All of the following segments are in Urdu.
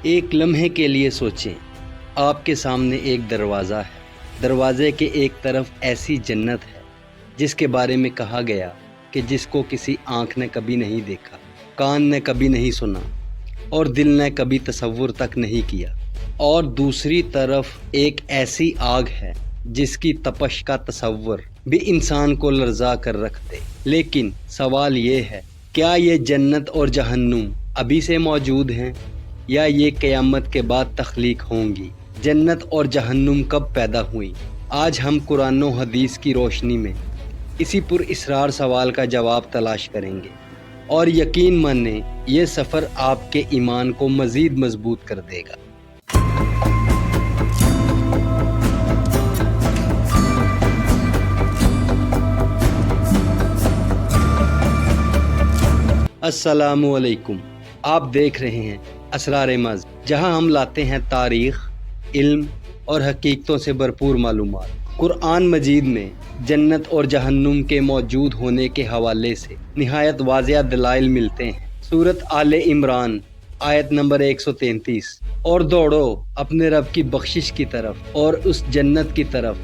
ایک لمحے کے لیے سوچیں، آپ کے سامنے ایک دروازہ ہے۔ دروازے کے ایک طرف ایسی جنت ہے جس کے بارے میں کہا گیا کہ جس کو کسی آنکھ نے کبھی نہیں دیکھا، کان نے کبھی نہیں سنا اور دل نے کبھی تصور تک نہیں کیا۔ اور دوسری طرف ایک ایسی آگ ہے جس کی تپش کا تصور بھی انسان کو لرزا کر رکھ دے۔ لیکن سوال یہ ہے، کیا یہ جنت اور جہنم ابھی سے موجود ہیں یا یہ قیامت کے بعد تخلیق ہوں گی؟ جنت اور جہنم کب پیدا ہوئیں؟ آج ہم قرآن و حدیث کی روشنی میں اسی پر اسرار سوال کا جواب تلاش کریں گے، اور یقین مانیں یہ سفر آپ کے ایمان کو مزید مضبوط کر دے گا۔ السلام علیکم، آپ دیکھ رہے ہیں اسرار مذہب، جہاں ہم لاتے ہیں تاریخ، علم اور حقیقتوں سے بھرپور معلومات۔ قرآن مجید میں جنت اور جہنم کے موجود ہونے کے حوالے سے نہایت واضح دلائل ملتے ہیں۔ سورۃ آل عمران آیت نمبر 133، اور دوڑو اپنے رب کی بخشش کی طرف اور اس جنت کی طرف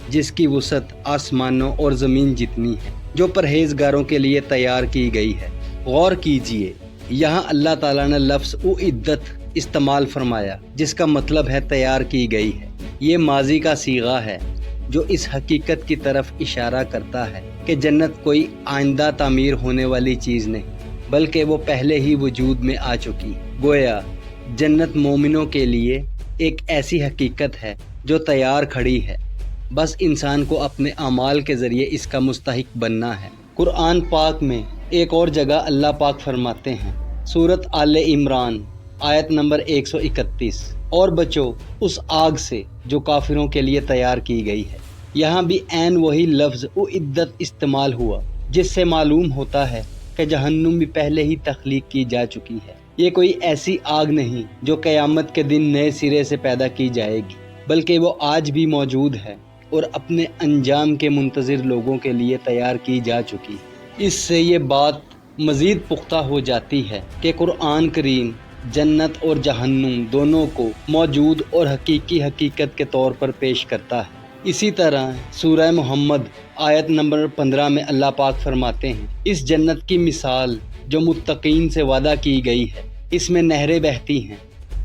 جس کی وسعت آسمانوں اور زمین جتنی ہے، جو پرہیزگاروں کے لیے تیار کی گئی ہے۔ غور کیجئے، یہاں اللہ تعالیٰ نے لفظ اعدت استعمال فرمایا، جس کا مطلب ہے تیار کی گئی ہے۔ یہ ماضی کا صیغہ ہے جو اس حقیقت کی طرف اشارہ کرتا ہے کہ جنت کوئی آئندہ تعمیر ہونے والی چیز نہیں، بلکہ وہ پہلے ہی وجود میں آ چکی۔ گویا جنت مومنوں کے لیے ایک ایسی حقیقت ہے جو تیار کھڑی ہے، بس انسان کو اپنے اعمال کے ذریعے اس کا مستحق بننا ہے۔ قرآن پاک میں ایک اور جگہ اللہ پاک فرماتے ہیں، سورۃ آل عمران آیت نمبر 131، اور بچو اس آگ سے جو کافروں کے لیے تیار کی گئی ہے۔ یہاں بھی عین وہی لفظ اعدت استعمال ہوا، جس سے معلوم ہوتا ہے کہ جہنم بھی پہلے ہی تخلیق کی جا چکی ہے۔ یہ کوئی ایسی آگ نہیں جو قیامت کے دن نئے سرے سے پیدا کی جائے گی، بلکہ وہ آج بھی موجود ہے اور اپنے انجام کے منتظر لوگوں کے لیے تیار کی جا چکی ہے۔ اس سے یہ بات مزید پختہ ہو جاتی ہے کہ قرآن کریم جنت اور جہنم دونوں کو موجود اور حقیقی حقیقت کے طور پر پیش کرتا ہے۔ اسی طرح سورہ محمد آیت نمبر 15 میں اللہ پاک فرماتے ہیں، اس جنت کی مثال جو متقین سے وعدہ کی گئی ہے، اس میں نہریں بہتی ہیں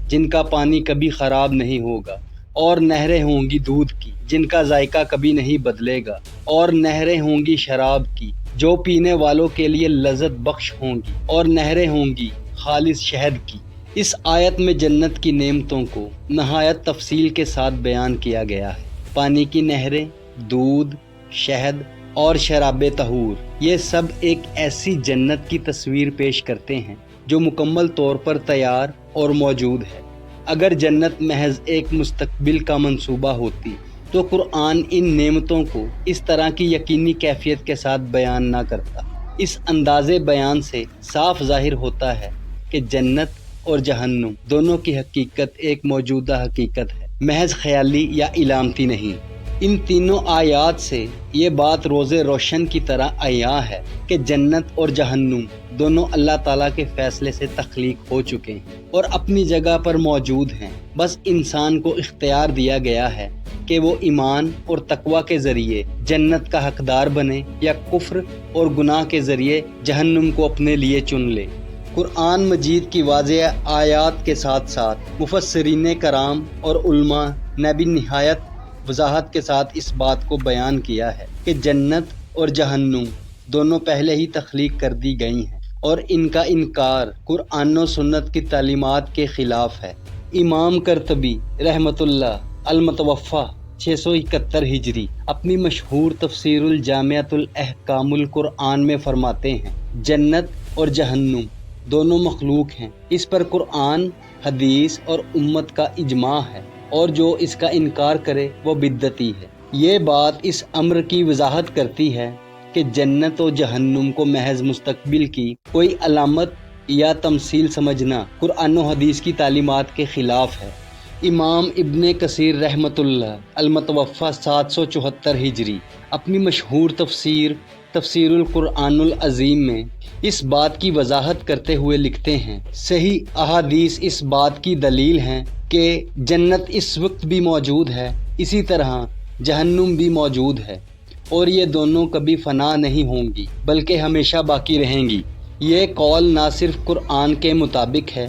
جن کا پانی کبھی خراب نہیں ہوگا، اور نہریں ہوں گی دودھ کی جن کا ذائقہ کبھی نہیں بدلے گا، اور نہریں ہوں گی شراب کی جو پینے والوں کے لیے لذت بخش ہوں گی، اور نہریں ہوں گی خالص شہد کی۔ اس آیت میں جنت کی نعمتوں کو نہایت تفصیل کے ساتھ بیان کیا گیا ہے۔ پانی کی نہریں، دودھ، شہد اور شراب طہور، یہ سب ایک ایسی جنت کی تصویر پیش کرتے ہیں جو مکمل طور پر تیار اور موجود ہے۔ اگر جنت محض ایک مستقبل کا منصوبہ ہوتی تو قرآن ان نعمتوں کو اس طرح کی یقینی کیفیت کے ساتھ بیان نہ کرتا۔ اس انداز بیان سے صاف ظاہر ہوتا ہے کہ جنت اور جہنم دونوں کی حقیقت ایک موجودہ حقیقت ہے، محض خیالی یا علامتی نہیں۔ ان تینوں آیات سے یہ بات روز روشن کی طرح عیاں ہے کہ جنت اور جہنم دونوں اللہ تعالیٰ کے فیصلے سے تخلیق ہو چکے ہیں اور اپنی جگہ پر موجود ہیں۔ بس انسان کو اختیار دیا گیا ہے کہ وہ ایمان اور تقوی کے ذریعے جنت کا حقدار بنے یا کفر اور گناہ کے ذریعے جہنم کو اپنے لیے چن لے۔ قرآن مجید کی واضح آیات کے ساتھ ساتھ مفسرین کرام اور علماء نے بھی نہایت وضاحت کے ساتھ اس بات کو بیان کیا ہے کہ جنت اور جہنم دونوں پہلے ہی تخلیق کر دی گئی ہیں اور ان کا انکار قرآن و سنت کی تعلیمات کے خلاف ہے۔ امام قرطبی رحمۃ اللہ المتوفی 671 ہجری اپنی مشہور تفسیر الجامعۃ الاحکام القرآن میں فرماتے ہیں، جنت اور جہنم دونوں مخلوق ہیں، اس پر قرآن، حدیث اور امت کا اجماع ہے، اور جو اس کا انکار کرے وہ بدعتی ہے۔ یہ بات اس امر کی وضاحت کرتی ہے کہ جنت و جہنم کو محض مستقبل کی کوئی علامت یا تمثیل سمجھنا قرآن و حدیث کی تعلیمات کے خلاف ہے۔ امام ابن کثیر رحمۃ اللہ المتوفی 774 ہجری اپنی مشہور تفسیر تفسیر القرآن العظیم میں اس بات کی وضاحت کرتے ہوئے لکھتے ہیں، صحیح احادیث اس بات کی دلیل ہیں کہ جنت اس وقت بھی موجود ہے، اسی طرح جہنم بھی موجود ہے، اور یہ دونوں کبھی فنا نہیں ہوں گی بلکہ ہمیشہ باقی رہیں گی۔ یہ قول نہ صرف قرآن کے مطابق ہے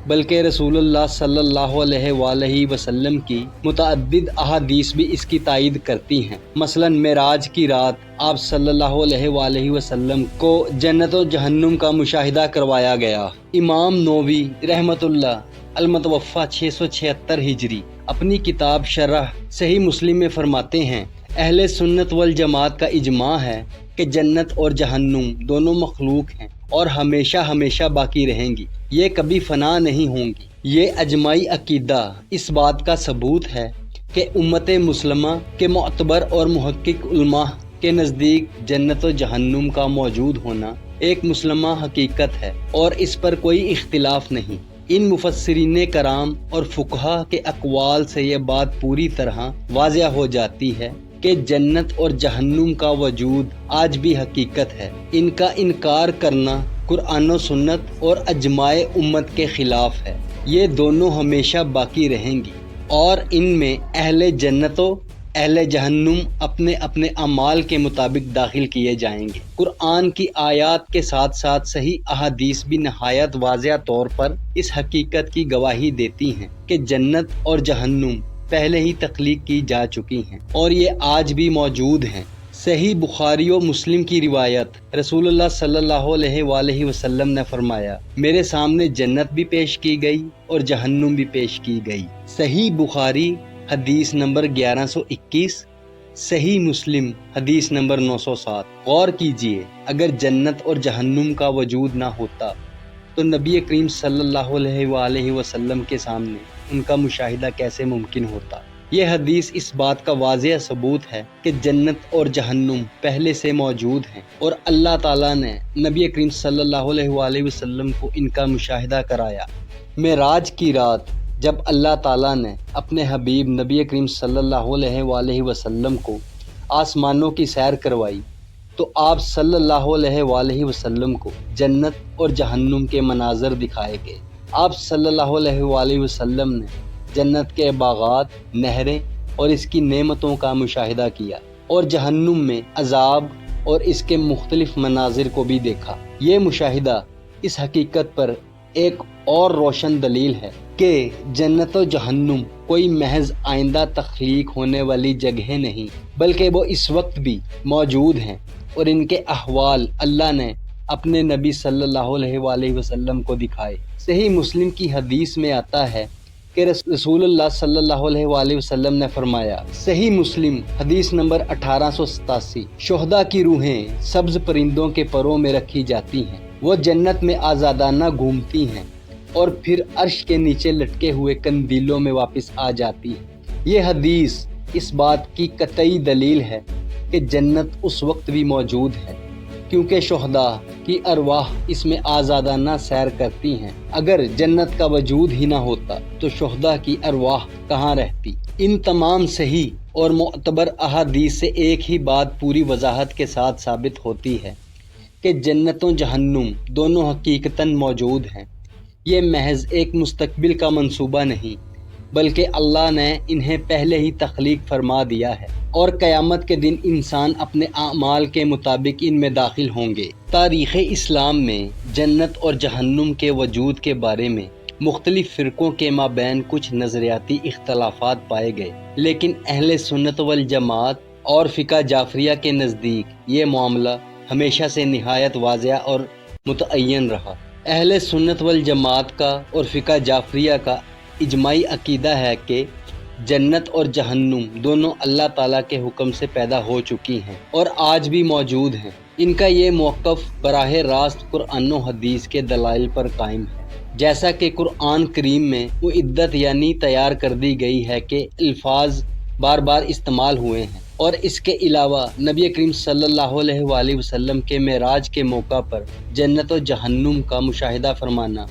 بلکہ رسول اللہ صلی اللہ علیہ وآلہ وسلم کی متعدد احادیث بھی اس کی تائید کرتی ہیں۔ مثلا معراج کی رات آپ صلی اللہ علیہ وآلہ وسلم کو جنت و جہنم کا مشاہدہ کروایا گیا۔ امام نووی رحمۃ اللہ المتوفی 676 ہجری اپنی کتاب شرح صحیح مسلم میں فرماتے ہیں، اہل سنت والجماعت کا اجماع ہے کہ جنت اور جہنم دونوں مخلوق ہیں اور ہمیشہ ہمیشہ باقی رہیں گی، یہ کبھی فنا نہیں ہوں گی۔ یہ اجماعی عقیدہ اس بات کا ثبوت ہے کہ امت مسلمہ کے معتبر اور محقق علماء کے نزدیک جنت و جہنم کا موجود ہونا ایک مسلمہ حقیقت ہے اور اس پر کوئی اختلاف نہیں۔ ان مفسرین کرام اور فقہا کے اقوال سے یہ بات پوری طرح واضح ہو جاتی ہے کہ جنت اور جہنم کا وجود آج بھی حقیقت ہے۔ ان کا انکار کرنا قرآن و سنت اور اجماع امت کے خلاف ہے۔ یہ دونوں ہمیشہ باقی رہیں گی اور ان میں اہل جنت و اہل جہنم اپنے اپنے اعمال کے مطابق داخل کیے جائیں گے۔ قرآن کی آیات کے ساتھ ساتھ صحیح احادیث بھی نہایت واضح طور پر اس حقیقت کی گواہی دیتی ہیں کہ جنت اور جہنم پہلے ہی تخلیق کی جا چکی ہیں اور یہ آج بھی موجود ہیں۔ صحیح بخاری و مسلم کی روایت، رسول اللہ صلی اللہ علیہ وآلہ وسلم نے فرمایا، میرے سامنے جنت بھی پیش کی گئی اور جہنم بھی پیش کی گئی۔ صحیح بخاری حدیث نمبر 1121، صحیح مسلم حدیث نمبر 907۔ غور کیجئے، اگر جنت اور جہنم کا وجود نہ ہوتا تو نبی کریم صلی اللہ علیہ وآلہ وسلم کے سامنے ان کا مشاہدہ کیسے ممکن ہوتا؟ یہ حدیث اس بات کا واضح ثبوت ہے کہ جنت اور جہنم پہلے سے موجود ہیں اور اللہ تعالیٰ نے نبی کریم صلی اللہ علیہ وآلہ وسلم کو ان کا مشاہدہ کرایا۔ معراج کی رات جب اللہ تعالیٰ نے اپنے حبیب نبی کریم صلی اللہ علیہ وآلہ وسلم کو آسمانوں کی سیر کروائی تو آپ صلی اللہ علیہ وآلہ وسلم کو جنت اور جہنم کے مناظر دکھائے گئے۔ آپ صلی اللہ علیہ وآلہ وسلم نے جنت کے باغات، نہریں اور اس کی نعمتوں کا مشاہدہ کیا اور جہنم میں عذاب اور اس کے مختلف مناظر کو بھی دیکھا۔ یہ مشاہدہ اس حقیقت پر ایک اور روشن دلیل ہے کہ جنت و جہنم کوئی محض آئندہ تخلیق ہونے والی جگہیں نہیں بلکہ وہ اس وقت بھی موجود ہیں اور ان کے احوال اللہ نے اپنے نبی صلی اللہ علیہ وآلہ وسلم کو دکھائے۔ صحیح مسلم کی حدیث میں آتا ہے کہ رسول اللہ صلی اللہ علیہ وآلہ وسلم نے فرمایا، صحیح مسلم حدیث نمبر 1887، شہداء کی روحیں سبز پرندوں کے پروں میں رکھی جاتی ہیں، وہ جنت میں آزادانہ گھومتی ہیں اور پھر عرش کے نیچے لٹکے ہوئے قندیلوں میں واپس آ جاتی ہیں۔ یہ حدیث اس بات کی قطعی دلیل ہے کہ جنت اس وقت بھی موجود ہے کیونکہ شہداء کی ارواح اس میں آزادانہ سیر کرتی ہیں۔ اگر جنت کا وجود ہی نہ ہوتا تو شہداء کی ارواح کہاں رہتی؟ ان تمام صحیح اور معتبر احادیث سے ایک ہی بات پوری وضاحت کے ساتھ ثابت ہوتی ہے کہ جنت و جہنم دونوں حقیقتاً موجود ہیں۔ یہ محض ایک مستقبل کا منصوبہ نہیں بلکہ اللہ نے انہیں پہلے ہی تخلیق فرما دیا ہے اور قیامت کے دن انسان اپنے اعمال کے مطابق ان میں داخل ہوں گے۔ تاریخ اسلام میں جنت اور جہنم کے وجود کے بارے میں مختلف فرقوں کے مابین کچھ نظریاتی اختلافات پائے گئے، لیکن اہل سنت والجماعت اور فقہ جعفریہ کے نزدیک یہ معاملہ ہمیشہ سے نہایت واضح اور متعین رہا۔ اہل سنت والجماعت کا اور فقہ جعفریہ کا اجماعی عقیدہ ہے کہ جنت اور جہنم دونوں اللہ تعالیٰ کے حکم سے پیدا ہو چکی ہیں اور آج بھی موجود ہیں۔ ان کا یہ موقف براہ راست قرآن و حدیث کے دلائل پر قائم ہے، جیسا کہ قرآن کریم میں اعدت یعنی تیار کر دی گئی ہے کہ الفاظ بار بار استعمال ہوئے ہیں، اور اس کے علاوہ نبی کریم صلی اللہ علیہ وآلہ وسلم کے معراج کے موقع پر جنت و جہنم کا مشاہدہ فرمانا،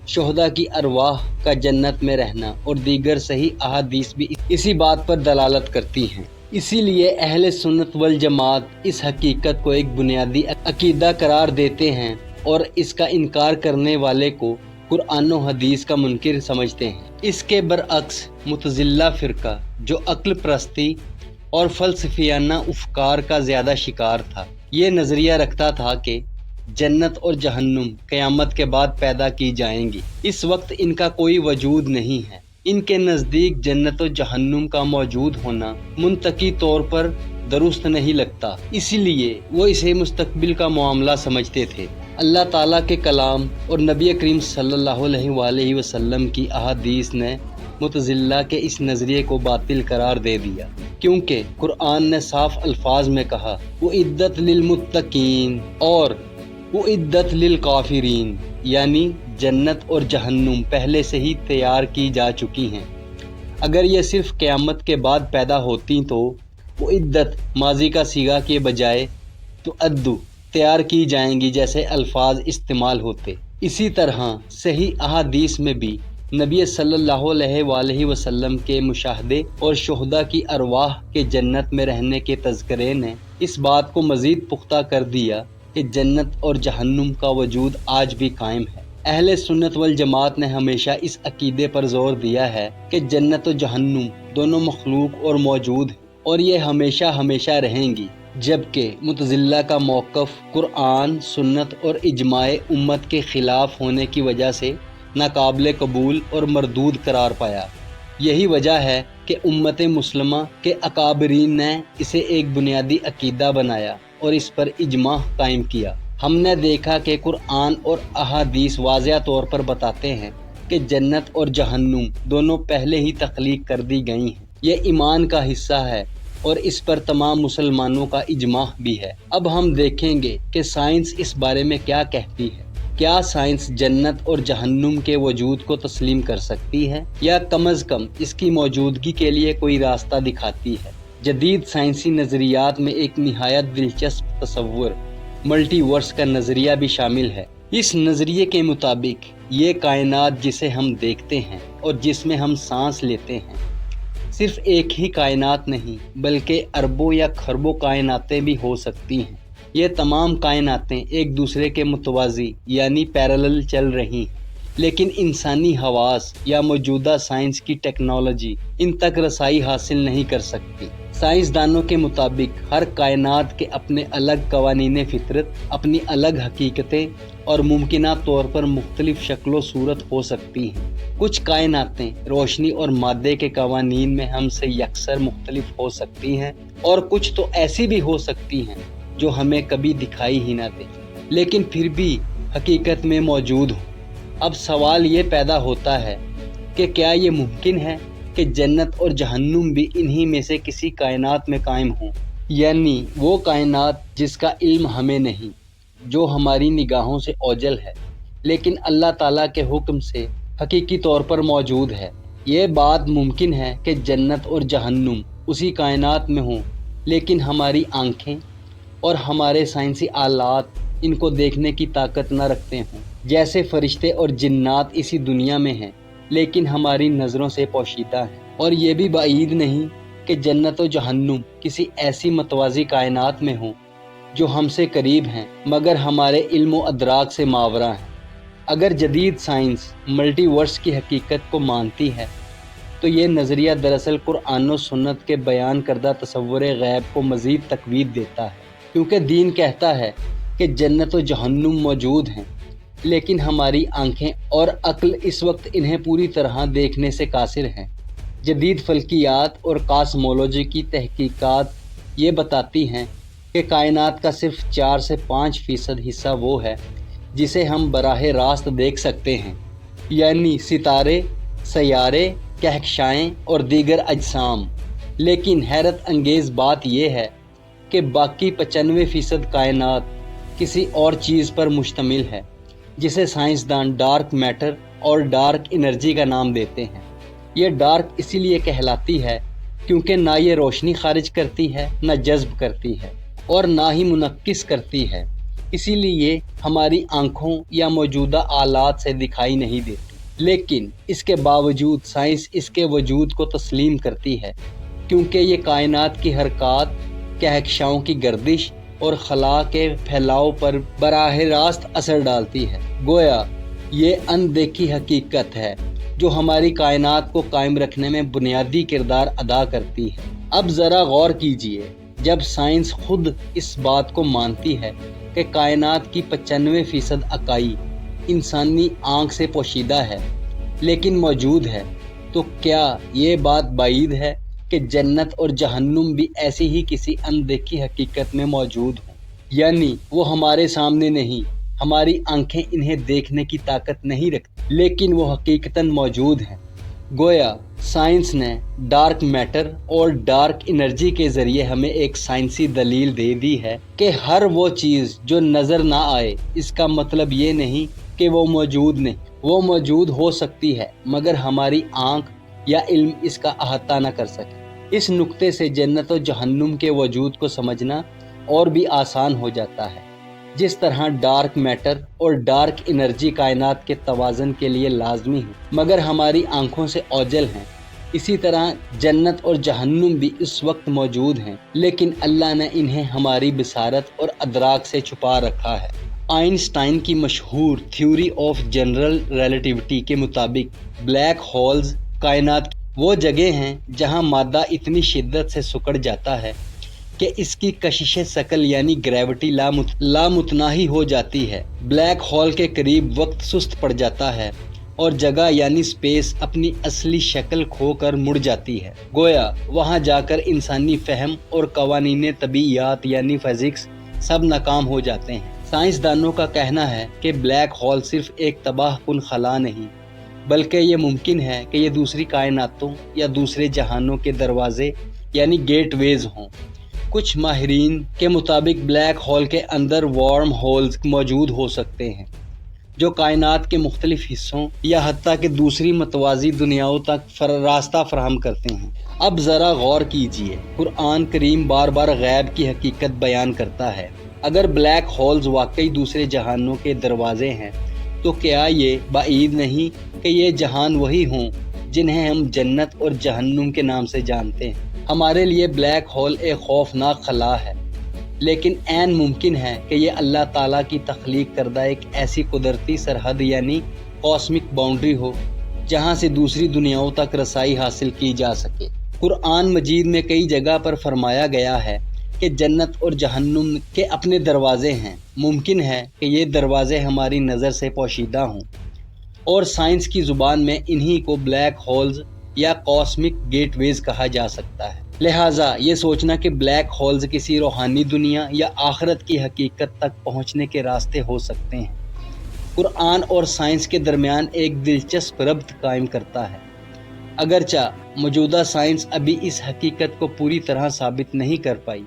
شہداء کی ارواح کا جنت میں رہنا اور دیگر صحیح احادیث بھی اسی بات پر دلالت کرتی ہیں۔ اسی لیے اہل سنت والجماعت اس حقیقت کو ایک بنیادی عقیدہ قرار دیتے ہیں اور اس کا انکار کرنے والے کو قرآن و حدیث کا منکر سمجھتے ہیں۔ اس کے برعکس معتزلہ فرقہ جو عقل پرستی اور فلسفیانہ افکار کا زیادہ شکار تھا، یہ نظریہ رکھتا تھا کہ جنت اور جہنم قیامت کے بعد پیدا کی جائیں گی، اس وقت ان کا کوئی وجود نہیں ہے۔ ان کے نزدیک جنت و جہنم کا موجود ہونا منطقی طور پر درست نہیں لگتا، اسی لیے وہ اسے مستقبل کا معاملہ سمجھتے تھے۔ اللہ تعالیٰ کے کلام اور نبی کریم صلی اللہ علیہ وآلہ وسلم کی احادیث نے معتزلہ کے اس نظریے کو باطل قرار دے دیا، کیونکہ قرآن نے صاف الفاظ میں کہا وَأُعِدَّتْ لِلْمُتَّقِينَ اور وَأُعِدَّتْ لِلْكَافِرِينَ، یعنی جنت اور جہنم پہلے سے ہی تیار کی جا چکی ہیں۔ اگر یہ صرف قیامت کے بعد پیدا ہوتی تو وَأُعِدَّتْ ماضی کا صیغہ کے بجائے تُعَدُّ تیار کی جائیں گی جیسے الفاظ استعمال ہوتے۔ اسی طرح صحیح احادیث میں بھی نبی صلی اللہ علیہ وآلہ وسلم کے مشاہدے اور شہداء کی ارواح کے جنت میں رہنے کے تذکرے نے اس بات کو مزید پختہ کر دیا کہ جنت اور جہنم کا وجود آج بھی قائم ہے۔ اہل سنت والجماعت نے ہمیشہ اس عقیدے پر زور دیا ہے کہ جنت و جہنم دونوں مخلوق اور موجود ہیں اور یہ ہمیشہ ہمیشہ رہیں گی، جبکہ معتزلہ کا موقف قرآن، سنت اور اجماع امت کے خلاف ہونے کی وجہ سے ناقابل قبول اور مردود قرار پایا۔ یہی وجہ ہے کہ امت مسلمہ کے اکابرین نے اسے ایک بنیادی عقیدہ بنایا اور اس پر اجماع قائم کیا۔ ہم نے دیکھا کہ قرآن اور احادیث واضح طور پر بتاتے ہیں کہ جنت اور جہنم دونوں پہلے ہی تخلیق کر دی گئی ہیں، یہ ایمان کا حصہ ہے اور اس پر تمام مسلمانوں کا اجماع بھی ہے۔ اب ہم دیکھیں گے کہ سائنس اس بارے میں کیا کہتی ہے۔ کیا سائنس جنت اور جہنم کے وجود کو تسلیم کر سکتی ہے یا کم از کم اس کی موجودگی کے لیے کوئی راستہ دکھاتی ہے؟ جدید سائنسی نظریات میں ایک نہایت دلچسپ تصور ملٹی ورس کا نظریہ بھی شامل ہے۔ اس نظریے کے مطابق یہ کائنات جسے ہم دیکھتے ہیں اور جس میں ہم سانس لیتے ہیں، صرف ایک ہی کائنات نہیں بلکہ اربوں یا کھربوں کائناتیں بھی ہو سکتی ہیں۔ یہ تمام کائناتیں ایک دوسرے کے متوازی یعنی پیرالل چل رہی ہیں، لیکن انسانی حواس یا موجودہ سائنس کی ٹیکنالوجی ان تک رسائی حاصل نہیں کر سکتی۔ سائنسدانوں کے مطابق ہر کائنات کے اپنے الگ قوانین فطرت، اپنی الگ حقیقتیں اور ممکنہ طور پر مختلف شکل و صورت ہو سکتی ہیں۔ کچھ کائناتیں روشنی اور مادے کے قوانین میں ہم سے یکسر مختلف ہو سکتی ہیں اور کچھ تو ایسی بھی ہو سکتی ہیں جو ہمیں کبھی دکھائی ہی نہ دے لیکن پھر بھی حقیقت میں موجود ہوں۔ اب سوال یہ پیدا ہوتا ہے کہ کیا یہ ممکن ہے کہ جنت اور جہنم بھی انہی میں سے کسی کائنات میں قائم ہوں، یعنی وہ کائنات جس کا علم ہمیں نہیں، جو ہماری نگاہوں سے اوجھل ہے لیکن اللہ تعالیٰ کے حکم سے حقیقی طور پر موجود ہے۔ یہ بات ممکن ہے کہ جنت اور جہنم اسی کائنات میں ہوں لیکن ہماری آنکھیں اور ہمارے سائنسی آلات ان کو دیکھنے کی طاقت نہ رکھتے ہوں، جیسے فرشتے اور جنات اسی دنیا میں ہیں لیکن ہماری نظروں سے پوشیدہ ہیں۔ اور یہ بھی بعید نہیں کہ جنت و جہنم کسی ایسی متوازی کائنات میں ہوں جو ہم سے قریب ہیں مگر ہمارے علم و ادراک سے ماورا ہیں۔ اگر جدید سائنس ملٹی ورس کی حقیقت کو مانتی ہے تو یہ نظریہ دراصل قرآن و سنت کے بیان کردہ تصور غیب کو مزید تقویت دیتا ہے، کیونکہ دین کہتا ہے کہ جنت و جہنم موجود ہیں لیکن ہماری آنکھیں اور عقل اس وقت انہیں پوری طرح دیکھنے سے قاصر ہیں۔ جدید فلکیات اور کاسمولوجی کی تحقیقات یہ بتاتی ہیں کہ کائنات کا صرف 4 سے 5% حصہ وہ ہے جسے ہم براہ راست دیکھ سکتے ہیں، یعنی ستارے، سیارے، کہکشائیں اور دیگر اجسام۔ لیکن حیرت انگیز بات یہ ہے کہ باقی 95% کائنات کسی اور چیز پر مشتمل ہے جسے سائنسدان ڈارک میٹر اور ڈارک انرجی کا نام دیتے ہیں۔ یہ ڈارک اسی لیے کہلاتی ہے کیونکہ نہ یہ روشنی خارج کرتی ہے، نہ جذب کرتی ہے اور نہ ہی منعکس کرتی ہے، اسی لیے ہماری آنکھوں یا موجودہ آلات سے دکھائی نہیں دیتی۔ لیکن اس کے باوجود سائنس اس کے وجود کو تسلیم کرتی ہے کیونکہ یہ کائنات کی حرکات، کہکشاؤں کی گردش اور خلا کے پھیلاؤ پر براہ راست اثر ڈالتی ہے۔ گویا یہ اندیکھی حقیقت ہے جو ہماری کائنات کو قائم رکھنے میں بنیادی کردار ادا کرتی ہے۔ اب ذرا غور کیجئے، جب سائنس خود اس بات کو مانتی ہے کہ کائنات کی 95% اکائی انسانی آنکھ سے پوشیدہ ہے لیکن موجود ہے، تو کیا یہ بات بعید ہے کہ جنت اور جہنم بھی ایسی ہی کسی اندیکھی حقیقت میں موجود ہوں؟ یعنی وہ ہمارے سامنے نہیں، ہماری آنکھیں انہیں دیکھنے کی طاقت نہیں رکھتی، لیکن وہ حقیقتاً موجود ہیں۔ گویا سائنس نے ڈارک میٹر اور ڈارک انرجی کے ذریعے ہمیں ایک سائنسی دلیل دے دی ہے کہ ہر وہ چیز جو نظر نہ آئے، اس کا مطلب یہ نہیں کہ وہ موجود نہیں، وہ موجود ہو سکتی ہے مگر ہماری آنکھ یا علم اس کا احاطہ نہ کر سکے۔ اس نقطے سے جنت و جہنم کے وجود کو سمجھنا اور بھی آسان ہو جاتا ہے۔ جس طرح ڈارک میٹر اور ڈارک انرجی کائنات کے توازن کے لیے لازمی ہیں مگر ہماری آنکھوں سے اوجھل ہیں، اسی طرح جنت اور جہنم بھی اس وقت موجود ہیں لیکن اللہ نے انہیں ہماری بصارت اور ادراک سے چھپا رکھا ہے۔ آئنسٹائن کی مشہور تھیوری آف جنرل ریلیٹیوٹی کے مطابق بلیک ہولز کائنات کی وہ جگہ ہیں جہاں مادہ اتنی شدت سے سکڑ جاتا ہے کہ اس کی کشش ثقل یعنی گریوٹی لامتناہی ہو جاتی ہے۔ بلیک ہول کے قریب وقت سست پڑ جاتا ہے اور جگہ یعنی سپیس اپنی اصلی شکل کھو کر مڑ جاتی ہے۔ گویا وہاں جا کر انسانی فہم اور قوانین طبیعیات یعنی فزکس سب ناکام ہو جاتے ہیں۔ سائنسدانوں کا کہنا ہے کہ بلیک ہول صرف ایک تباہ کن خلا نہیں بلکہ یہ ممکن ہے کہ یہ دوسری کائناتوں یا دوسرے جہانوں کے دروازے یعنی گیٹ ویز ہوں۔ کچھ ماہرین کے مطابق بلیک ہول کے اندر وارم ہولز موجود ہو سکتے ہیں جو کائنات کے مختلف حصوں یا حتیٰ کہ دوسری متوازی دنیاؤں تک راستہ فراہم کرتے ہیں۔ اب ذرا غور کیجئے، قرآن کریم بار بار غیب کی حقیقت بیان کرتا ہے۔ اگر بلیک ہولز واقعی دوسرے جہانوں کے دروازے ہیں تو کیا یہ بعید نہیں کہ یہ جہان وہی ہوں جنہیں ہم جنت اور جہنم کے نام سے جانتے ہیں؟ ہمارے لیے بلیک ہول ایک خوفناک خلا ہے، لیکن عین ممکن ہے کہ یہ اللہ تعالیٰ کی تخلیق کردہ ایک ایسی قدرتی سرحد یعنی کاسمک باؤنڈری ہو جہاں سے دوسری دنیاؤں تک رسائی حاصل کی جا سکے۔ قرآن مجید میں کئی جگہ پر فرمایا گیا ہے کہ جنت اور جہنم کے اپنے دروازے ہیں۔ ممکن ہے کہ یہ دروازے ہماری نظر سے پوشیدہ ہوں اور سائنس کی زبان میں انہی کو بلیک ہولز یا کاسمک گیٹ ویز کہا جا سکتا ہے۔ لہٰذا یہ سوچنا کہ بلیک ہولز کسی روحانی دنیا یا آخرت کی حقیقت تک پہنچنے کے راستے ہو سکتے ہیں، قرآن اور سائنس کے درمیان ایک دلچسپ ربط قائم کرتا ہے۔ اگرچہ موجودہ سائنس ابھی اس حقیقت کو پوری طرح ثابت نہیں کر پائی،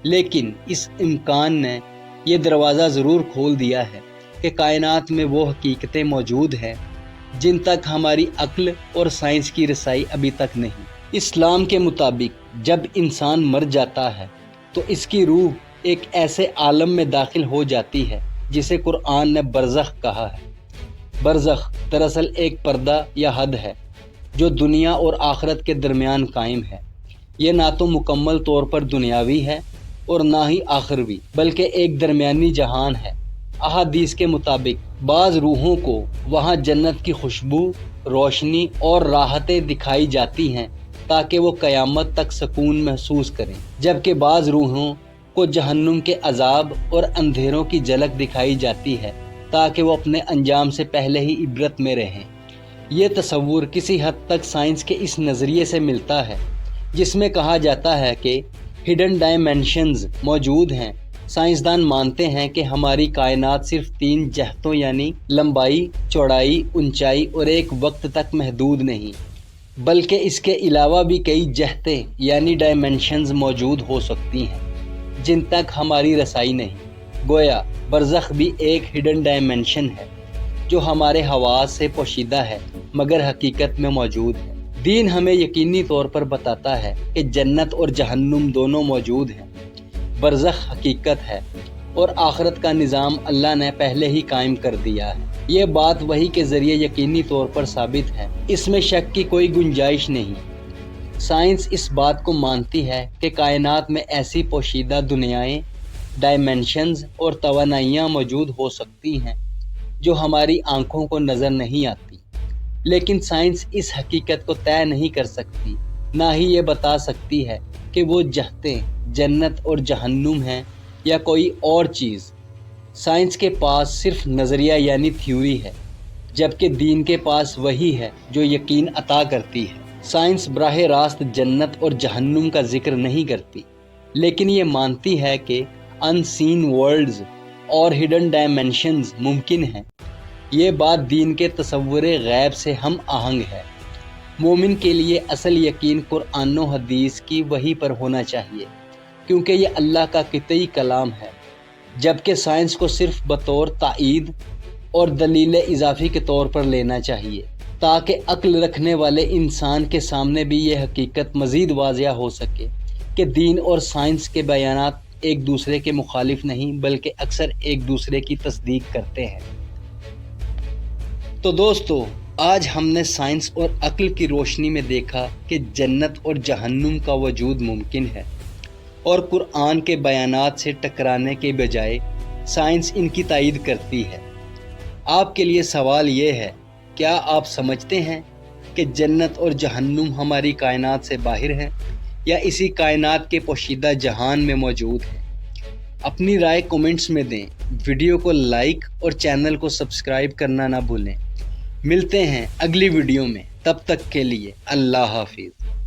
لیکن اس امکان نے یہ دروازہ ضرور کھول دیا ہے کہ کائنات میں وہ حقیقتیں موجود ہیں جن تک ہماری عقل اور سائنس کی رسائی ابھی تک نہیں۔ اسلام کے مطابق جب انسان مر جاتا ہے تو اس کی روح ایک ایسے عالم میں داخل ہو جاتی ہے جسے قرآن نے برزخ کہا ہے۔ برزخ دراصل ایک پردہ یا حد ہے جو دنیا اور آخرت کے درمیان قائم ہے۔ یہ نہ تو مکمل طور پر دنیاوی ہے اور نہ ہی آخروی، بلکہ ایک درمیانی جہان ہے۔ احادیث کے مطابق بعض روحوں کو وہاں جنت کی خوشبو، روشنی اور راحتیں دکھائی جاتی ہیں تاکہ وہ قیامت تک سکون محسوس کریں، جبکہ بعض روحوں کو جہنم کے عذاب اور اندھیروں کی جھلک دکھائی جاتی ہے تاکہ وہ اپنے انجام سے پہلے ہی عبرت میں رہیں۔ یہ تصور کسی حد تک سائنس کے اس نظریے سے ملتا ہے جس میں کہا جاتا ہے کہ ہڈن ڈائمینشنز موجود ہیں۔ سائنسدان مانتے ہیں کہ ہماری کائنات صرف 3 جہتوں یعنی لمبائی، چوڑائی، اونچائی اور ایک وقت تک محدود نہیں، بلکہ اس کے علاوہ بھی کئی جہتیں یعنی ڈائمینشنز موجود ہو سکتی ہیں جن تک ہماری رسائی نہیں۔ گویا برزخ بھی ایک ہڈن ڈائمینشن ہے جو ہمارے حواس سے پوشیدہ ہے مگر حقیقت میں موجود ہے۔ دین ہمیں یقینی طور پر بتاتا ہے کہ جنت اور جہنم دونوں موجود ہیں، برزخ حقیقت ہے اور آخرت کا نظام اللہ نے پہلے ہی قائم کر دیا ہے۔ یہ بات وحی کے ذریعے یقینی طور پر ثابت ہے، اس میں شک کی کوئی گنجائش نہیں۔ سائنس اس بات کو مانتی ہے کہ کائنات میں ایسی پوشیدہ دنیایں، ڈائمینشنز اور توانائیاں موجود ہو سکتی ہیں جو ہماری آنکھوں کو نظر نہیں آتی، لیکن سائنس اس حقیقت کو طے نہیں کر سکتی، نہ ہی یہ بتا سکتی ہے کہ وہ جہتیں جنت اور جہنم ہیں یا کوئی اور چیز۔ سائنس کے پاس صرف نظریہ یعنی تھیوری ہے، جبکہ دین کے پاس وہی ہے جو یقین عطا کرتی ہے۔ سائنس براہ راست جنت اور جہنم کا ذکر نہیں کرتی، لیکن یہ مانتی ہے کہ ان سین ورلڈز اور ہڈن ڈائمینشنز ممکن ہیں۔ یہ بات دین کے تصور غیب سے ہم آہنگ ہے۔ مومن کے لیے اصل یقین قرآن و حدیث کی وحی پر ہونا چاہیے، کیونکہ یہ اللہ کا قطعی کلام ہے، جبکہ سائنس کو صرف بطور تائید اور دلیل اضافی کے طور پر لینا چاہیے، تاکہ عقل رکھنے والے انسان کے سامنے بھی یہ حقیقت مزید واضح ہو سکے کہ دین اور سائنس کے بیانات ایک دوسرے کے مخالف نہیں بلکہ اکثر ایک دوسرے کی تصدیق کرتے ہیں۔ تو دوستو، آج ہم نے سائنس اور عقل کی روشنی میں دیکھا کہ جنت اور جہنم کا وجود ممکن ہے، اور قرآن کے بیانات سے ٹکرانے کے بجائے سائنس ان کی تائید کرتی ہے۔ آپ کے لیے سوال یہ ہے، کیا آپ سمجھتے ہیں کہ جنت اور جہنم ہماری کائنات سے باہر ہیں یا اسی کائنات کے پوشیدہ جہان میں موجود ہیں؟ اپنی رائے کومنٹس میں دیں، ویڈیو کو لائک اور چینل کو سبسکرائب کرنا نہ بھولیں۔ ملتے ہیں اگلی ویڈیو میں، تب تک کے لیے اللہ حافظ۔